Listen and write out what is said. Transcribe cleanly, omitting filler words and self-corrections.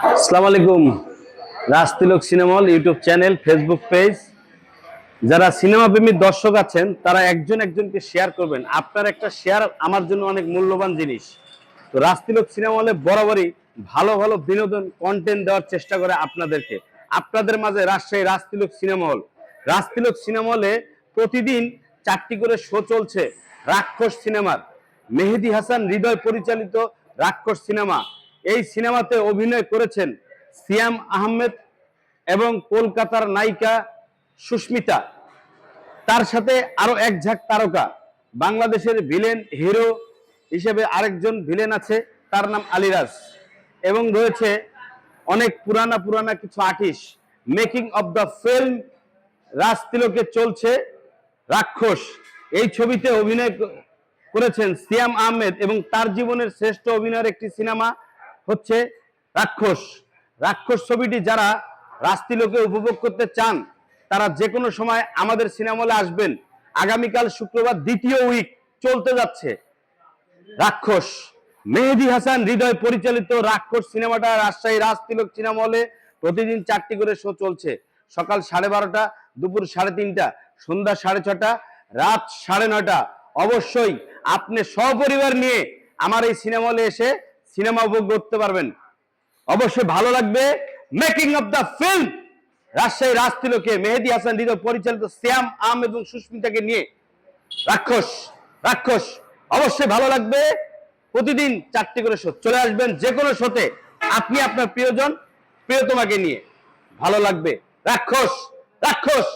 আসসালামু আলাইকুম। Rajtilak cinema hall YouTube channel, Facebook page, যারা সিনেমা প্রেমী দর্শক আছেন তারা একজন একজনকে শেয়ার করবেন। আপনার একটা শেয়ার আমার জন্য অনেক মূল্যবান জিনিস। তো রাজতিলক সিনেমা হলে বরাবরই ভালো ভালো বিনোদন কন্টেন্ট দেওয়ার চেষ্টা করে আপনাদেরকে। আপনাদের মাঝে Rajshahi Rajtilak cinema hall. Rajtilak cinema হলে প্রতিদিন 4টি করে শো চলছে রাক্ষস সিনেমার। মেহেদী হাসান হৃদয় পরিচালিত রাক্ষস সিনেমা। এই সিনেমাতে অভিনয় করেছেন সিয়াম আহমেদ এবং কলকাতার নায়িকা সুস্মিতা। তার সাথে আরো এক ঝাঁক তারকা। বাংলাদেশের ভিলেন হিরো হিসেবে আরেকজন ভিলেন আছে, তার নাম আলিরাজ। এবং রয়েছে অনেক পুরানা পুরানা কিছু artist. Making of the film রাজতিলকে চলছে রাক্ষস। এই ছবিতে অভিনয় করেছেন সিয়াম আহমেদ এবং তার জীবনের শ্রেষ্ঠ অভিনয়ের একটি সিনেমা হচ্ছে রাক্ষস। রাক্ষস ছবিটি যারা রাজতিলকে উপভোগ করতে চান তারা যে কোনো সময় আমাদের সিনেমা হলে আসবেন। আগামীকাল শুক্রবার দ্বিতীয় উইক চলতে যাচ্ছে রাক্ষস। মেহেদী হাসান হৃদয় পরিচালিত রাক্ষস সিনেমাটা রাজশাহী রাজতিলক সিনেমা হলে প্রতিদিন 4টি করে শো চলছে। সকাল 12:30, দুপুর 3:30, সন্ধ্যা 6:30, রাত 9:30। অবশ্যই আপনি সপরিবার নিয়ে আমার এই সিনেমা হলে এসে সিনেমা উপভোগ করতে পারবেন। অবশ্যই ভালো লাগবে। Making of the film Rajshahi রাজতিলকে মেহেদী হাসান হৃদয় পরিচালিত শ্যাম আহমেদ এবং সুস্মিতাকে নিয়ে রাক্ষস। রাক্ষস অবশ্যই ভালো লাগবে। প্রতিদিন 4টি করে শো। চলে আসবেন যে কোনো শোতে, আপনি আপনার প্রিয়জন প্রিয়তমাকে নিয়ে। ভালো লাগবে। রাক্ষস। রাক্ষস।